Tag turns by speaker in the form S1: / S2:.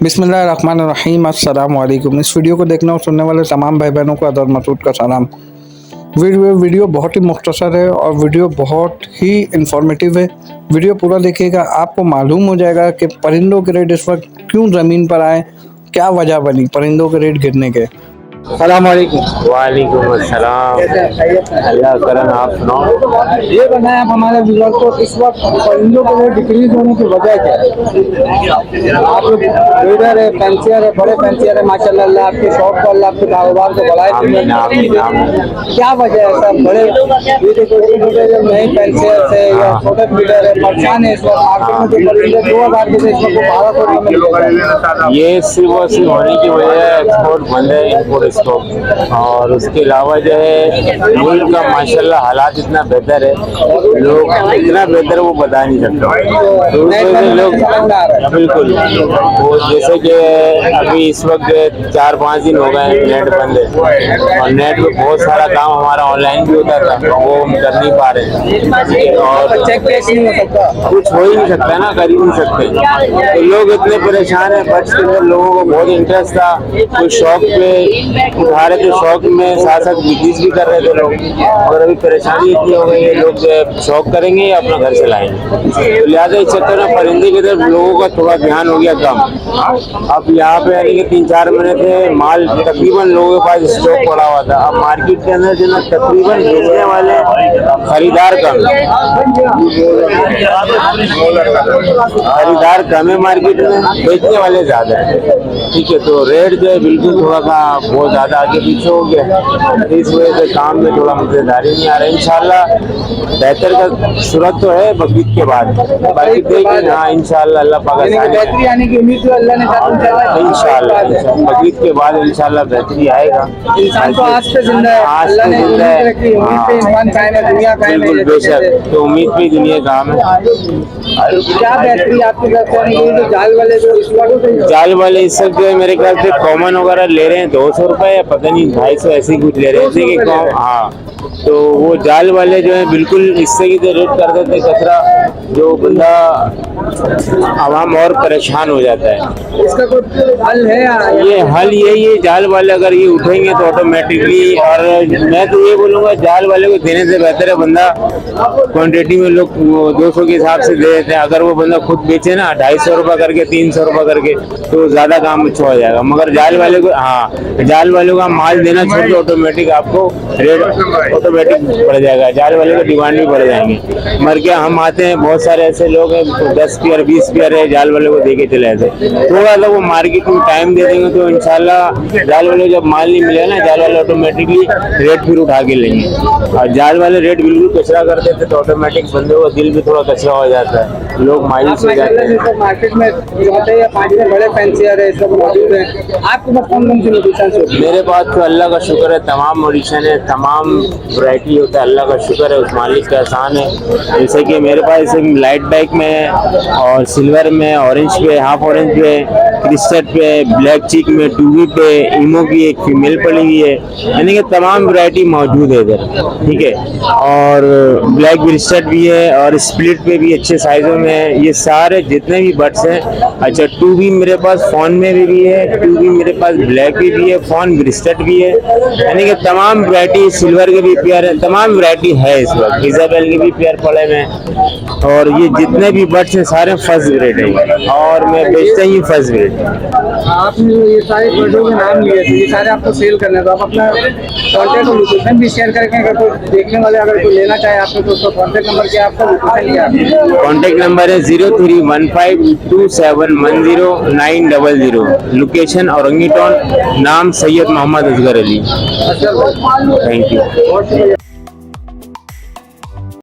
S1: बिस्मिल्लाहिर्रहमानिर्रहीम, अस्सलाम वालेकुम। इस वीडियो को देखने और सुनने वाले तमाम भाई बहनों को अदर मसूद का सलाम। वीडियो बहुत ही मुख्तसर है और वीडियो बहुत ही इंफॉर्मेटिव है। वीडियो पूरा देखिएगा, आपको मालूम हो जाएगा कि परिंदों के रेट इस वक्त क्यों ज़मीन पर आए, क्या वजह बनी परिंदों के रेट गिरने के।
S2: सलाम वालेकुम। वालेकुम अस्सलाम। अल्लाह करम, आप सुनाओ।
S3: ये बनाया आप हमारे व्यूअर्स को इस वक्त परिंदों के रेट डिक्रीज होने की वजह क्या है? आप ट्रेडर है, पेंसियर है, बड़े पेंसियर है, माशाल्लाह अल्लाह आपकी शॉप को, अल्लाह आपके कारोबार को बढ़ाए। क्या वजह है सर? बड़े ये देखो नए पेंसियर से या छोटे ट्रेडर है परेशान है इस वक्त मार्केट में। जो परिंदे 2000 के थे इस वक्त 1200 में मिल गए।
S2: ये सिर्फ होने की वजह है एक्सपोर्ट बंद है, इम्पोर्ट स्टॉक। और उसके अलावा जो है मुल्क का माशाल्लाह हालात इतना बेहतर है, लोग इतना बेहतर वो बता नहीं सकते। तो लोग बिल्कुल वो जैसे कि अभी इस वक्त 4-5 दिन हो गए नेट बंद है और नेट में बहुत सारा काम हमारा ऑनलाइन भी होता था, वो हम कर नहीं पा रहे हैं और
S3: चेक कैश नहीं हो सकता,
S2: कुछ हो ही नहीं सकता ना, कर ही नहीं सकते। तो लोग इतने परेशान है। बच्चे के अंदर लोगों को बहुत इंटरेस्ट था, कोई शौक पे उठा रहे थे, शौक में साथ साथ बिजनेस भी कर रहे थे लोग। और अभी परेशानी इतनी हो गई है, लोग शौक करेंगे या अपना घर चलाएंगे, तो लिहाजा इस चक्कर में परिंदे की तरफ लोगों का थोड़ा ध्यान हो गया कम। अब यहाँ पे यानी कि 3-4 महीने थे माल तकरीबन लोगों के पास स्टॉक पड़ा हुआ था। अब मार्केट के अंदर जो ना तकरीबन बेचने वाले खरीदार कम है मार्केट में, बेचने वाले ज्यादा है। ठीक है, तो रेट जो है बिल्कुल थोड़ा सा बहुत ज्यादा आगे पीछे हो गया, इस वजह से काम में थोड़ा मजेदारी नहीं आ रहा है। इंशाल्लाह बेहतर का सूरत तो है बकरीद के बाद, बाकी देखेंगे। हाँ इंशाल्लाह अल्लाह पाक
S3: बेहतरी आने की उम्मीद तो अल्लाह ने
S2: इंशाल्लाह बकरीद के बाद इंशाल्लाह बेहतरी आएगा।
S3: इंसान तो आज पे जिंदा है,
S2: आज पे जिंदा है,
S3: उम्मीद पे इंसान कायम है, दुनिया कायम है।
S2: बिल्कुल बेशक, तो उम्मीद पे दुनिया काम है।
S3: क्या बेहतरी आपकी तरफ से? जो जाल वाले जो इस वक्त
S2: जाल वाले इस वक्त जो है मेरे ख्याल से कॉमन वगैरह ले रहे हैं 200 रुपए या पता नहीं 250 ऐसे ही कुछ ले रहे थे कि हाँ। तो वो जाल वाले जो है बिल्कुल इससे की रेट कर देते कचरा, जो बंदा आवाम और परेशान हो जाता है।
S3: इसका कोई हल है?
S2: ये हल यही है, जाल वाले अगर ये उठेंगे तो ऑटोमेटिकली। और मैं तो ये बोलूँगा जाल वाले को देने से बेहतर है बंदा क्वांटिटी में लोग 200 के हिसाब से दे देते हैं। अगर वो बंदा खुद बेचे ना 250 रुपये करके 300 रुपये करके, तो ज़्यादा काम अच्छा हो जाएगा। मगर जाल वाले को जाल वाले का माल देना छोड़ के ऑटोमेटिक आपको रेट ऑटोमेटिक बढ़ जाएगा, जाल वाले का डिमांड भी बढ़ जाएंगे। मगर क्या हम आते हैं, बहुत सारे ऐसे लोग हैं तो 10 पेयर 20 पेयर है जाल वाले को दे के चले जाते। थोड़ा सा वो मार्केट में टाइम दे देंगे तो इंशाल्लाह जाल वाले जब माल नहीं मिलेगा ना, जाल वाले ऑटोमेटिकली रेट फिर उठा के लेंगे। और जाल वाले रेट बिल्कुल कचरा कर देते तो ऑटोमेटिक बंदे का दिल भी थोड़ा कचरा हो जाता है, लोग मायूस हो जाते हैं।
S3: मार्केट में बड़े पेंसियर है सब मौजूद है, आपके पास कौन कौन सी लोकेशन?
S2: मेरे पास तो अल्लाह का शुक्र है तमाम मॉडिशन है, तमाम वैरायटी होता है, अल्लाह का शुक्र है, उस मालिक का एहसान है। जैसे कि मेरे पास लाइट बैक में है और सिल्वर में, ऑरेंज पे, हाफ ऑरेंज पे, क्रिस्टल पे, ब्लैक चिक में, टूबी पे, इमो की एक फीमेल पड़ी हुई है, यानी कि तमाम वैरायटी मौजूद है इधर। ठीक है, और ब्लैक ब्रिस्टेड भी है और स्प्लिट पे भी अच्छे साइजों में है। ये सारे जितने भी बर्ड्स हैं। अच्छा, टूबी मेरे पास फोन में भी है, टूबी मेरे पास ब्लैक भी है, फोन ब्रिस्टेड भी है, यानी कि तमाम वैरायटी, सिल्वर के भी पेयर है, तमाम वैरायटी है इस वक्त। इजाबेल के भी पेयर पड़े हुए हैं और ये जितने भी बर्ड्स हैं सारे फर्स्ट ग्रेड है और मैं बेचता ही फर्स्ट ग्रेड।
S3: आपने ये सारे बर्डों के नाम लिए थे, ये सारे आपको सेल करने हैं, तो आप अपना कॉन्टैक्ट और लोकेशन भी शेयर करके अगर कोई देखने वाले अगर कोई लेना चाहे आपको तो उसका कॉन्टैक्ट नंबर क्या आपका, लोकेशन क्या है?
S2: कॉन्टैक्ट नंबर है 0315271090। लोकेशन औरंगी टाउन, नाम सैयद मोहम्मद असगर अली। Thank you.